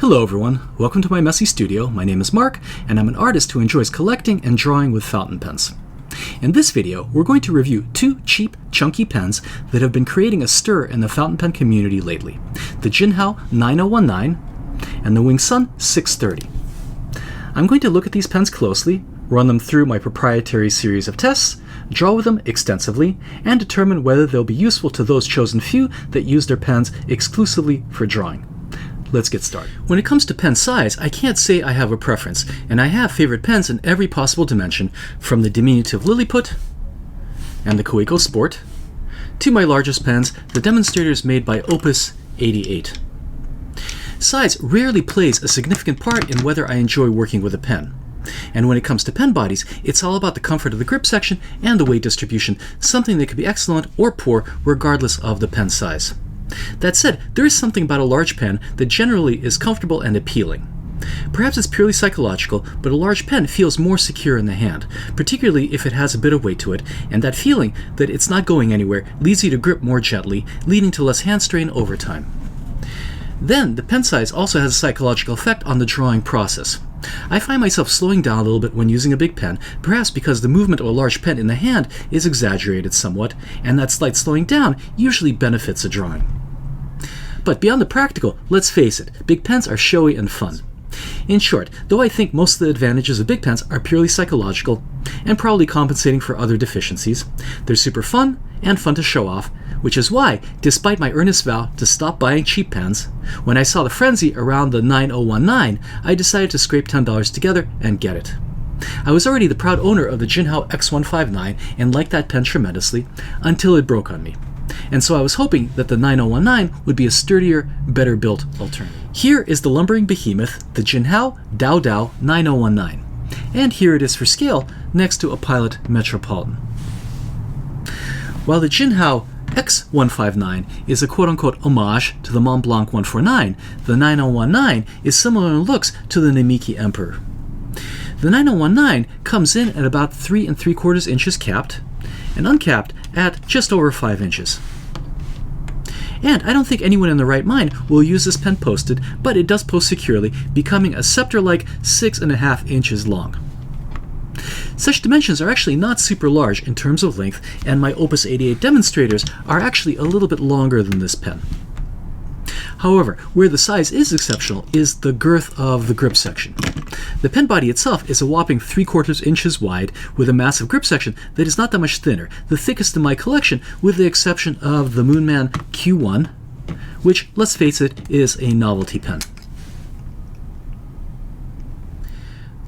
Hello everyone, welcome to my messy studio. My name is Mark, and I'm an artist who enjoys collecting and drawing with fountain pens. In this video, we're going to review two cheap, chunky pens that have been creating a stir in the fountain pen community lately. The Jinhao 9019 and the Wingsun 630. I'm going to look at these pens closely, run them through my proprietary series of tests, draw with them extensively, and determine whether they'll be useful to those chosen few that use their pens exclusively for drawing. Let's get started. When it comes to pen size, I can't say I have a preference, and I have favorite pens in every possible dimension, from the diminutive Lilliput and the Coeco Sport, to my largest pens, the demonstrators made by Opus 88. Size rarely plays a significant part in whether I enjoy working with a pen. And when it comes to pen bodies, it's all about the comfort of the grip section and the weight distribution, something that could be excellent or poor regardless of the pen size. That said, there is something about a large pen that generally is comfortable and appealing. Perhaps it's purely psychological, but a large pen feels more secure in the hand, particularly if it has a bit of weight to it, and that feeling that it's not going anywhere leads you to grip more gently, leading to less hand strain over time. Then, the pen size also has a psychological effect on the drawing process. I find myself slowing down a little bit when using a big pen, perhaps because the movement of a large pen in the hand is exaggerated somewhat, and that slight slowing down usually benefits a drawing. But beyond the practical, let's face it, big pens are showy and fun. In short, though I think most of the advantages of big pens are purely psychological, and probably compensating for other deficiencies, they're super fun and fun to show off, which is why, despite my earnest vow to stop buying cheap pens, when I saw the frenzy around the 9019, I decided to scrape $10 together and get it. I was already the proud owner of the Jinhao X159 and liked that pen tremendously, until it broke on me. And so I was hoping that the 9019 would be a sturdier, better built alternative. Here is the lumbering behemoth, the Jinhao Dadao 9019. And here it is for scale, next to a Pilot Metropolitan. While the Jinhao X159 is a quote-unquote homage to the Mont Blanc 149, the 9019 is similar in looks to the Namiki Emperor. The 9019 comes in at about 3 3/4 inches capped, and uncapped at just over 5 inches. And I don't think anyone in their right mind will use this pen posted, but it does post securely, becoming a scepter-like 6.5 inches long. Such dimensions are actually not super large in terms of length, and my Opus 88 demonstrators are actually a little bit longer than this pen. However, where the size is exceptional is the girth of the grip section. The pen body itself is a whopping 3/4 inches wide, with a massive grip section that is not that much thinner, the thickest in my collection with the exception of the Moonman Q1, which, let's face it, is a novelty pen.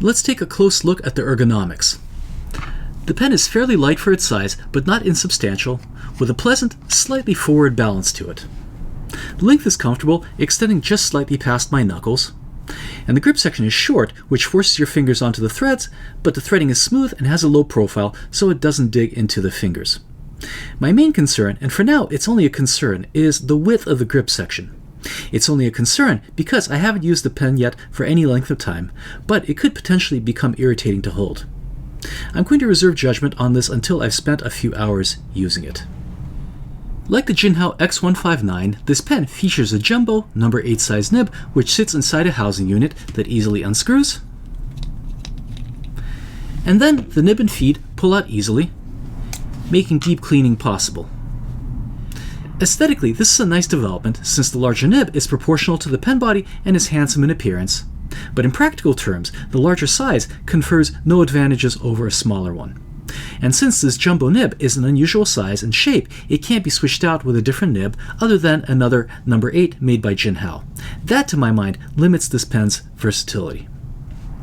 Let's take a close look at the ergonomics. The pen is fairly light for its size, but not insubstantial, with a pleasant, slightly forward balance to it. The length is comfortable, extending just slightly past my knuckles, and the grip section is short, which forces your fingers onto the threads, but the threading is smooth and has a low profile, so it doesn't dig into the fingers. My main concern, and for now it's only a concern, is the width of the grip section. It's only a concern because I haven't used the pen yet for any length of time, but it could potentially become irritating to hold. I'm going to reserve judgment on this until I've spent a few hours using it. Like the Jinhao X159, this pen features a jumbo number 8 size nib which sits inside a housing unit that easily unscrews, and then the nib and feed pull out easily, making deep cleaning possible. Aesthetically, this is a nice development since the larger nib is proportional to the pen body and is handsome in appearance, but in practical terms, the larger size confers no advantages over a smaller one. And since this jumbo nib is an unusual size and shape, it can't be switched out with a different nib other than another number 8 made by Jinhao. That, to my mind, limits this pen's versatility.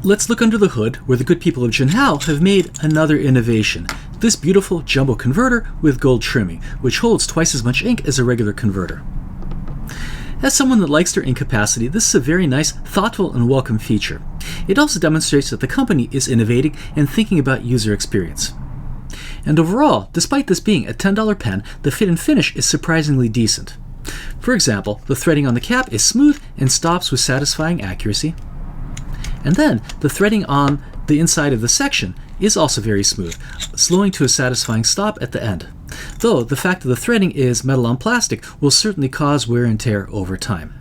Let's look under the hood, where the good people of Jinhao have made another innovation, this beautiful jumbo converter with gold trimming, which holds twice as much ink as a regular converter. As someone that likes their ink capacity, this is a very nice, thoughtful, and welcome feature. It also demonstrates that the company is innovating and thinking about user experience. And overall, despite this being a $10 pen, the fit and finish is surprisingly decent. For example, the threading on the cap is smooth and stops with satisfying accuracy. And then, the threading on the inside of the section is also very smooth, slowing to a satisfying stop at the end. Though the fact that the threading is metal on plastic will certainly cause wear and tear over time.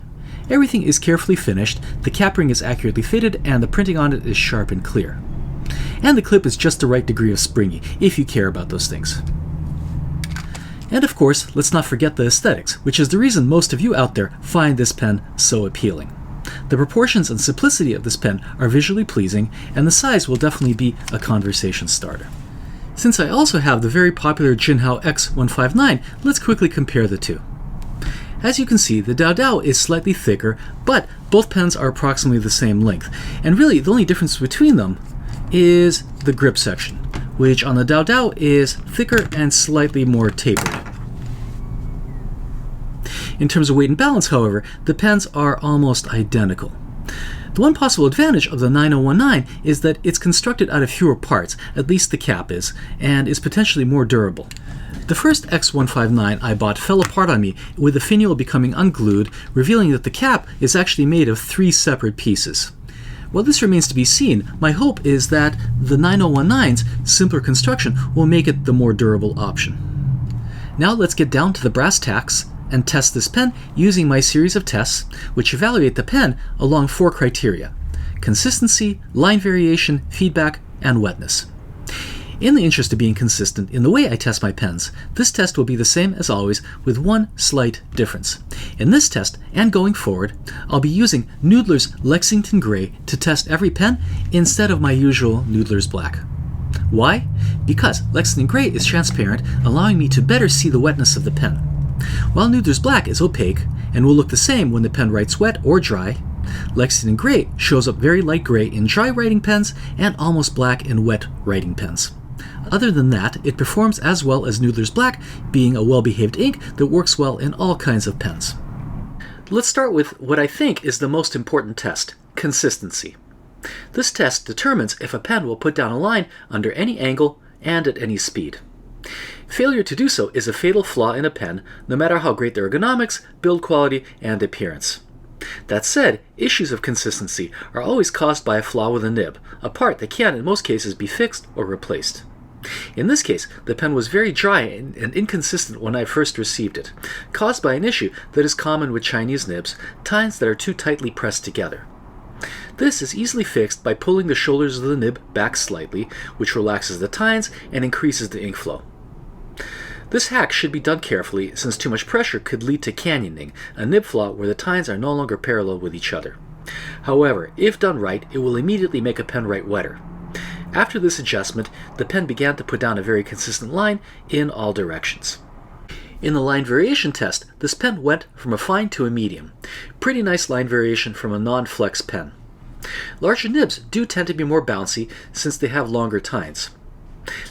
Everything is carefully finished, the cap ring is accurately fitted, and the printing on it is sharp and clear. And the clip is just the right degree of springy, if you care about those things. And of course, let's not forget the aesthetics, which is the reason most of you out there find this pen so appealing. The proportions and simplicity of this pen are visually pleasing, and the size will definitely be a conversation starter. Since I also have the very popular Jinhao X159, let's quickly compare the two. As you can see, the Dadao is slightly thicker, but both pens are approximately the same length, and really the only difference between them is the grip section, which on the Dadao is thicker and slightly more tapered. In terms of weight and balance, however, the pens are almost identical. The one possible advantage of the 9019 is that it's constructed out of fewer parts, at least the cap is, and is potentially more durable. The first X159 I bought fell apart on me, with the finial becoming unglued, revealing that the cap is actually made of 3 separate pieces. While this remains to be seen, my hope is that the 9019's simpler construction will make it the more durable option. Now let's get down to the brass tacks and test this pen using my series of tests, which evaluate the pen along 4 criteria: consistency, line variation, feedback, and wetness. In the interest of being consistent in the way I test my pens, this test will be the same as always, with one slight difference. In this test, and going forward, I'll be using Noodler's Lexington Gray to test every pen instead of my usual Noodler's Black. Why? Because Lexington Gray is transparent, allowing me to better see the wetness of the pen, while Noodler's Black is opaque and will look the same when the pen writes wet or dry. Lexington Gray shows up very light gray in dry writing pens and almost black in wet writing pens. Other than that, it performs as well as Noodler's Black, being a well-behaved ink that works well in all kinds of pens. Let's start with what I think is the most important test: consistency. This test determines if a pen will put down a line under any angle and at any speed. Failure to do so is a fatal flaw in a pen, no matter how great the ergonomics, build quality, and appearance. That said, issues of consistency are always caused by a flaw with a nib, a part that can in most cases be fixed or replaced. In this case, the pen was very dry and inconsistent when I first received it, caused by an issue that is common with Chinese nibs, tines that are too tightly pressed together. This is easily fixed by pulling the shoulders of the nib back slightly, which relaxes the tines and increases the ink flow. This hack should be done carefully, since too much pressure could lead to canyoning, a nib flaw where the tines are no longer parallel with each other. However, if done right, it will immediately make a pen write wetter. After this adjustment, the pen began to put down a very consistent line in all directions. In the line variation test, this pen went from a fine to a medium. Pretty nice line variation from a non-flex pen. Larger nibs do tend to be more bouncy since they have longer tines.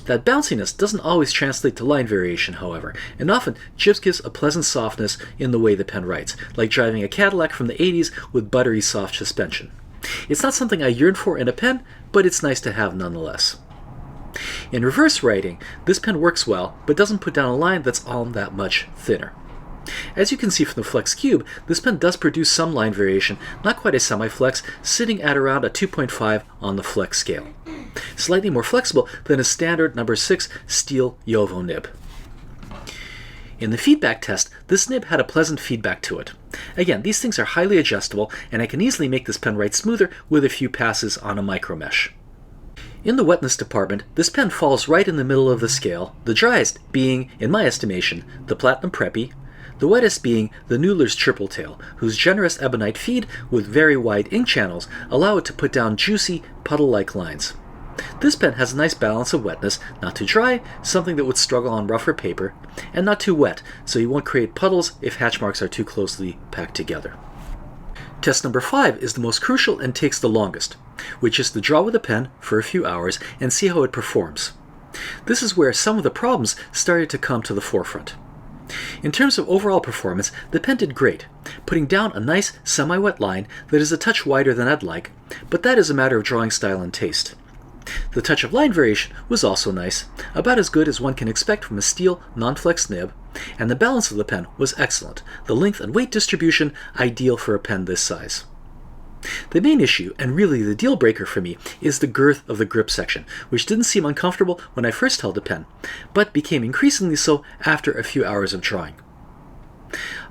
That bounciness doesn't always translate to line variation, however, and often just gives a pleasant softness in the way the pen writes, like driving a Cadillac from the 80s with buttery soft suspension. It's not something I yearn for in a pen, but it's nice to have nonetheless. In reverse writing, this pen works well, but doesn't put down a line that's all that much thinner. As you can see from the Flex Cube, this pen does produce some line variation, not quite a semi-flex, sitting at around a 2.5 on the flex scale. Slightly more flexible than a standard number 6 steel Yovo nib. In the feedback test, this nib had a pleasant feedback to it. Again, these things are highly adjustable, and I can easily make this pen write smoother with a few passes on a micro mesh. In the wetness department, this pen falls right in the middle of the scale, the driest being, in my estimation, the Platinum Preppy, the wettest being the Noodler's Triple Tail, whose generous ebonite feed with very wide ink channels allow it to put down juicy, puddle-like lines. This pen has a nice balance of wetness, not too dry, something that would struggle on rougher paper, and not too wet, so you won't create puddles if hatch marks are too closely packed together. Test number 5 is the most crucial and takes the longest, which is to draw with a pen for a few hours and see how it performs. This is where some of the problems started to come to the forefront. In terms of overall performance, the pen did great, putting down a nice semi-wet line that is a touch wider than I'd like, but that is a matter of drawing style and taste. The touch of line variation was also nice, about as good as one can expect from a steel non-flex nib, and the balance of the pen was excellent, the length and weight distribution ideal for a pen this size. The main issue, and really the deal breaker for me, is the girth of the grip section, which didn't seem uncomfortable when I first held the pen, but became increasingly so after a few hours of drawing.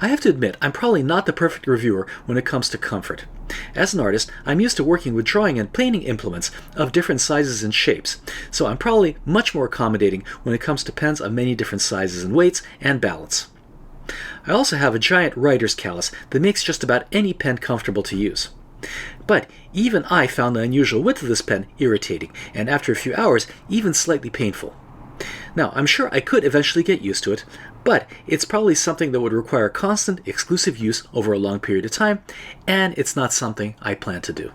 I have to admit, I'm probably not the perfect reviewer when it comes to comfort. As an artist, I'm used to working with drawing and painting implements of different sizes and shapes, so I'm probably much more accommodating when it comes to pens of many different sizes and weights and balance. I also have a giant writer's callus that makes just about any pen comfortable to use. But even I found the unusual width of this pen irritating, and after a few hours, even slightly painful. Now, I'm sure I could eventually get used to it, but it's probably something that would require constant, exclusive use over a long period of time, and it's not something I plan to do.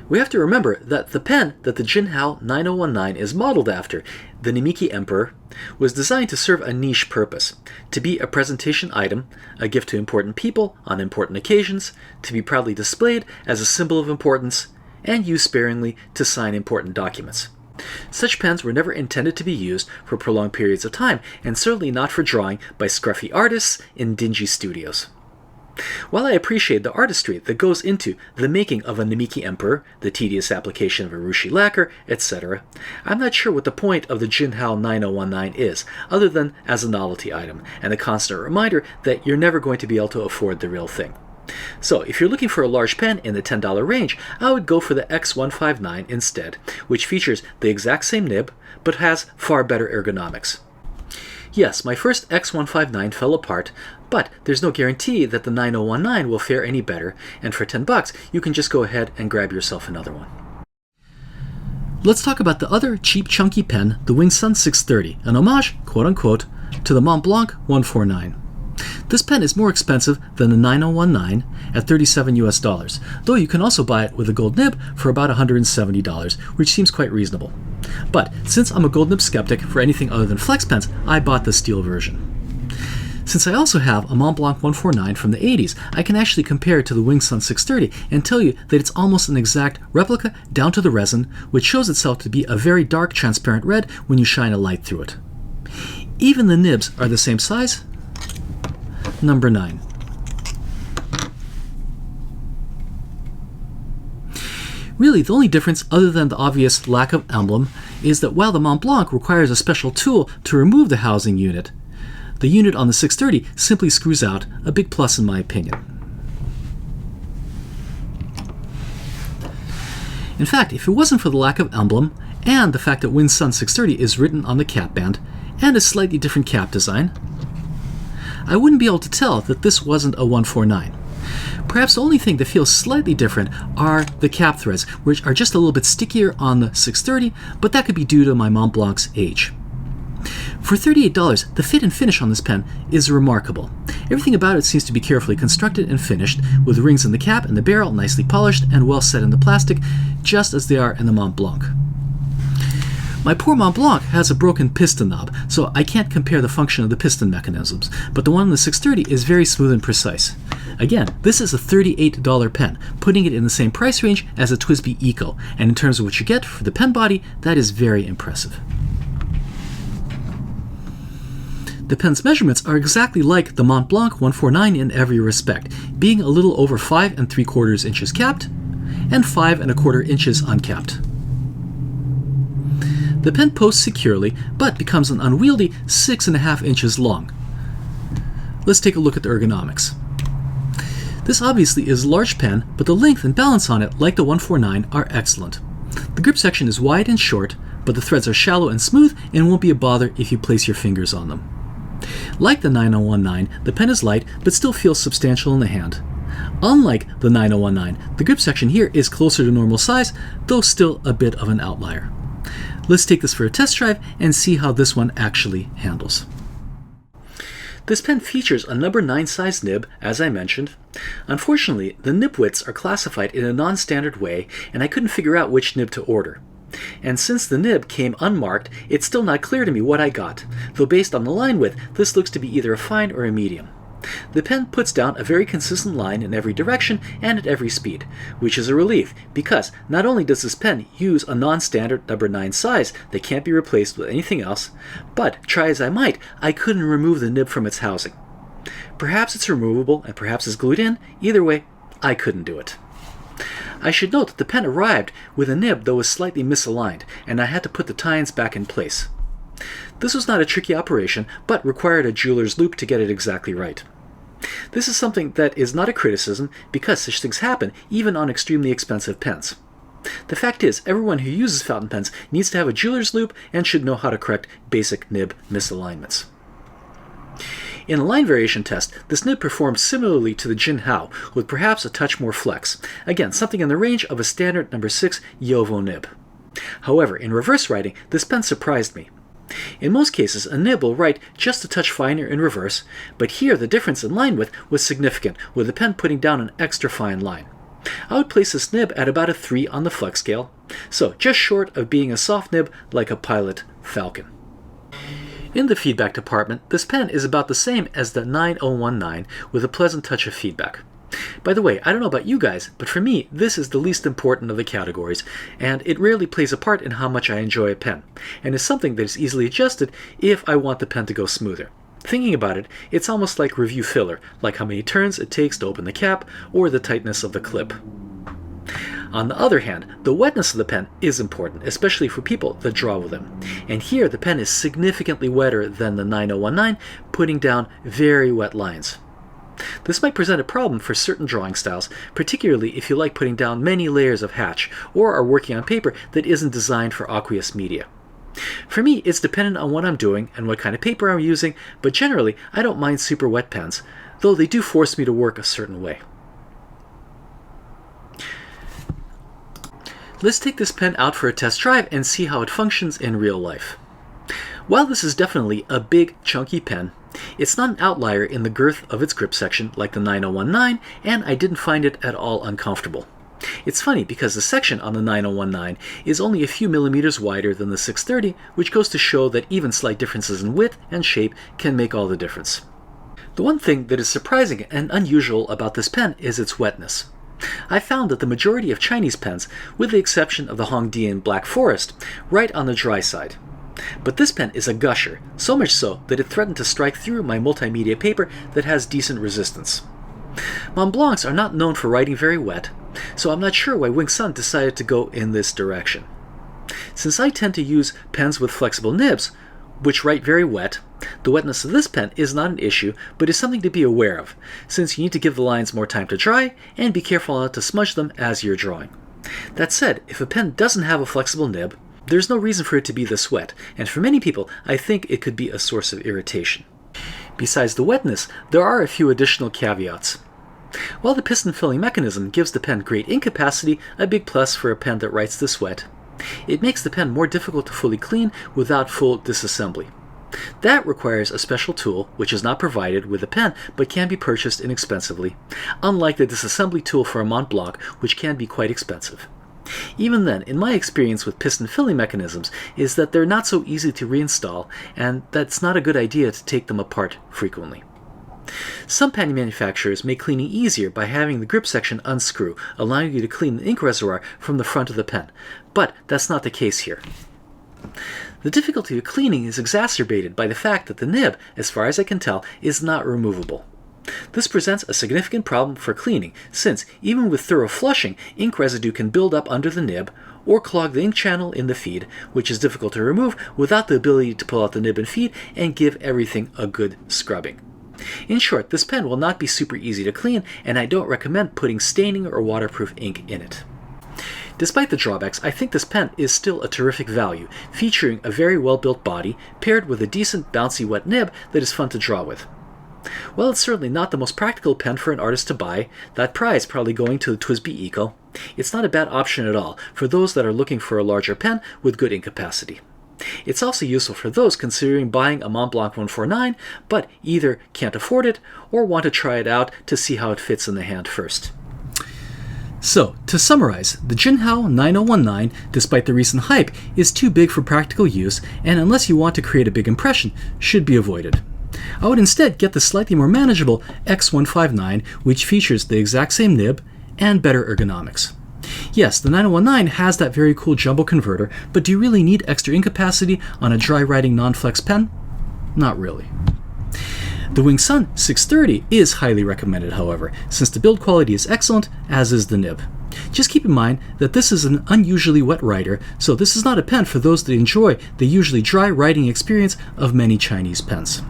We have to remember that the pen that the Jinhao 9019 is modeled after, the Namiki Emperor, was designed to serve a niche purpose, to be a presentation item, a gift to important people on important occasions, to be proudly displayed as a symbol of importance, and used sparingly to sign important documents. Such pens were never intended to be used for prolonged periods of time, and certainly not for drawing by scruffy artists in dingy studios. While I appreciate the artistry that goes into the making of a Namiki Emperor, the tedious application of urushi lacquer, etc., I'm not sure what the point of the Jinhao 9019 is, other than as a novelty item, and a constant reminder that you're never going to be able to afford the real thing. So, if you're looking for a large pen in the $10 range, I would go for the X159 instead, which features the exact same nib, but has far better ergonomics. Yes, my first X159 fell apart, but there's no guarantee that the 9019 will fare any better, and for $10, you can just go ahead and grab yourself another one. Let's talk about the other cheap chunky pen, the Wingsun 630, an homage, quote-unquote, to the Mont Blanc 149. This pen is more expensive than the 9019 at $37 US, though you can also buy it with a gold nib for about $170, which seems quite reasonable. But since I'm a gold nib skeptic for anything other than flex pens, I bought the steel version. Since I also have a Mont Blanc 149 from the 80s, I can actually compare it to the Wingsun 630 and tell you that it's almost an exact replica down to the resin, which shows itself to be a very dark transparent red when you shine a light through it. Even the nibs are the same size. Number 9. Really, the only difference, other than the obvious lack of emblem, is that while the Mont Blanc requires a special tool to remove the housing unit, the unit on the 630 simply screws out, a big plus in my opinion. In fact, if it wasn't for the lack of emblem, and the fact that Wingsun 630 is written on the cap band, and a slightly different cap design, I wouldn't be able to tell that this wasn't a 149. Perhaps the only thing that feels slightly different are the cap threads, which are just a little bit stickier on the 630, but that could be due to my Mont Blanc's age. For $38, the fit and finish on this pen is remarkable. Everything about it seems to be carefully constructed and finished, with rings in the cap and the barrel nicely polished and well set in the plastic, just as they are in the Mont Blanc. My poor Mont Blanc has a broken piston knob, so I can't compare the function of the piston mechanisms, but the one in the 630 is very smooth and precise. Again, this is a $38 pen, putting it in the same price range as a TWSBI Eco, and in terms of what you get for the pen body, that is very impressive. The pen's measurements are exactly like the Mont Blanc 149 in every respect, being a little over 5 3/4 inches capped and 5 1/4 inches uncapped. The pen posts securely, but becomes an unwieldy 6 1/2 inches long. Let's take a look at the ergonomics. This obviously is a large pen, but the length and balance on it, like the 149, are excellent. The grip section is wide and short, but the threads are shallow and smooth and won't be a bother if you place your fingers on them. Like the 9019, the pen is light, but still feels substantial in the hand. Unlike the 9019, the grip section here is closer to normal size, though still a bit of an outlier. Let's take this for a test drive and see how this one actually handles. This pen features a number 9 size nib, as I mentioned. Unfortunately, the nib widths are classified in a non-standard way, and I couldn't figure out which nib to order. And since the nib came unmarked, it's still not clear to me what I got, though based on the line width, this looks to be either a fine or a medium. The pen puts down a very consistent line in every direction and at every speed, which is a relief, because not only does this pen use a non-standard number 9 size that can't be replaced with anything else, but try as I might, I couldn't remove the nib from its housing. Perhaps it's removable and perhaps it's glued in. Either way, I couldn't do it. I should note that the pen arrived with a nib that was slightly misaligned, and I had to put the tie-ins back in place. This was not a tricky operation, but required a jeweler's loupe to get it exactly right. This is something that is not a criticism because such things happen even on extremely expensive pens. The fact is, everyone who uses fountain pens needs to have a jeweler's loupe and should know how to correct basic nib misalignments. In a line variation test, this nib performed similarly to the Jinhao, with perhaps a touch more flex. Again, something in the range of a standard number 6 Yovo nib. However, in reverse writing, this pen surprised me. In most cases, a nib will write just a touch finer in reverse, but here the difference in line width was significant, with the pen putting down an extra fine line. I would place this nib at about a 3 on the flex scale, so just short of being a soft nib like a Pilot Falcon. In the feedback department, this pen is about the same as the 9019 with a pleasant touch of feedback. By the way, I don't know about you guys, but for me, this is the least important of the categories, and it rarely plays a part in how much I enjoy a pen, and is something that is easily adjusted if I want the pen to go smoother. Thinking about it, it's almost like review filler, like how many turns it takes to open the cap, or the tightness of the clip. On the other hand, the wetness of the pen is important, especially for people that draw with them. And here the pen is significantly wetter than the 9019, putting down very wet lines. This might present a problem for certain drawing styles, particularly if you like putting down many layers of hatch, or are working on paper that isn't designed for aqueous media. For me, it's dependent on what I'm doing and what kind of paper I'm using, but generally I don't mind super wet pens, though they do force me to work a certain way. Let's take this pen out for a test drive and see how it functions in real life. While this is definitely a big, chunky pen, it's not an outlier in the girth of its grip section like the 9019, and I didn't find it at all uncomfortable. It's funny because the section on the 9019 is only a few millimeters wider than the 630, which goes to show that even slight differences in width and shape can make all the difference. The one thing that is surprising and unusual about this pen is its wetness. I found that the majority of Chinese pens, with the exception of the Hongdian Black Forest, write on the dry side. But this pen is a gusher, so much so that it threatened to strike through my multimedia paper that has decent resistance. Mont Blancs are not known for writing very wet, so I'm not sure why Wingsun decided to go in this direction. Since I tend to use pens with flexible nibs, which write very wet, the wetness of this pen is not an issue, but is something to be aware of, since you need to give the lines more time to dry and be careful not to smudge them as you're drawing. That said, if a pen doesn't have a flexible nib, there's no reason for it to be this wet, and for many people, I think it could be a source of irritation. Besides the wetness, there are a few additional caveats. While the piston filling mechanism gives the pen great ink capacity, a big plus for a pen that writes this wet, it makes the pen more difficult to fully clean without full disassembly. That requires a special tool, which is not provided with the pen but can be purchased inexpensively, unlike the disassembly tool for a Mont Blanc, which can be quite expensive. Even then, in my experience with piston filling mechanisms, is that they're not so easy to reinstall, and that's not a good idea to take them apart frequently. Some pen manufacturers make cleaning easier by having the grip section unscrew, allowing you to clean the ink reservoir from the front of the pen, but that's not the case here. The difficulty of cleaning is exacerbated by the fact that the nib, as far as I can tell, is not removable. This presents a significant problem for cleaning, since even with thorough flushing, ink residue can build up under the nib or clog the ink channel in the feed, which is difficult to remove without the ability to pull out the nib and feed and give everything a good scrubbing. In short, this pen will not be super easy to clean, and I don't recommend putting staining or waterproof ink in it. Despite the drawbacks, I think this pen is still a terrific value, featuring a very well-built body paired with a decent bouncy wet nib that is fun to draw with. While it's certainly not the most practical pen for an artist to buy, that prize probably going to the TWSBI Eco, it's not a bad option at all for those that are looking for a larger pen with good ink capacity. It's also useful for those considering buying a Mont Blanc 149, but either can't afford it or want to try it out to see how it fits in the hand first. So, to summarize, the Jinhao 9019, despite the recent hype, is too big for practical use, and unless you want to create a big impression, should be avoided. I would instead get the slightly more manageable X159, which features the exact same nib and better ergonomics. Yes, the 9019 has that very cool jumbo converter, but do you really need extra ink capacity on a dry writing non-flex pen? Not really. The Wingsun 630 is highly recommended, however, since the build quality is excellent, as is the nib. Just keep in mind that this is an unusually wet writer, so this is not a pen for those that enjoy the usually dry writing experience of many Chinese pens.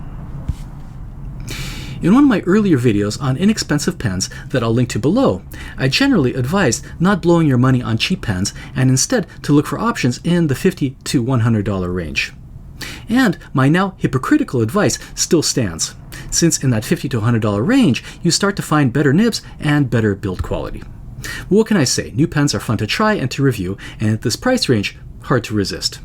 In one of my earlier videos on inexpensive pens that I'll link to below, I generally advised not blowing your money on cheap pens and instead to look for options in the $50 to $100 range. And my now hypocritical advice still stands, since in that $50 to $100 range you start to find better nibs and better build quality. What can I say? New pens are fun to try and to review, and at this price range, hard to resist.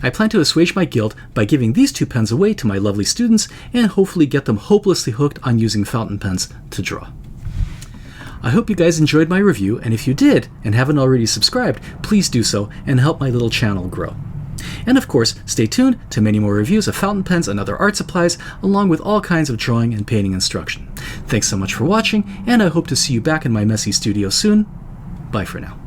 I plan to assuage my guilt by giving these 2 pens away to my lovely students and hopefully get them hopelessly hooked on using fountain pens to draw. I hope you guys enjoyed my review, and if you did and haven't already subscribed, please do so and help my little channel grow. And of course, stay tuned to many more reviews of fountain pens and other art supplies, along with all kinds of drawing and painting instruction. Thanks so much for watching, and I hope to see you back in my messy studio soon. Bye for now.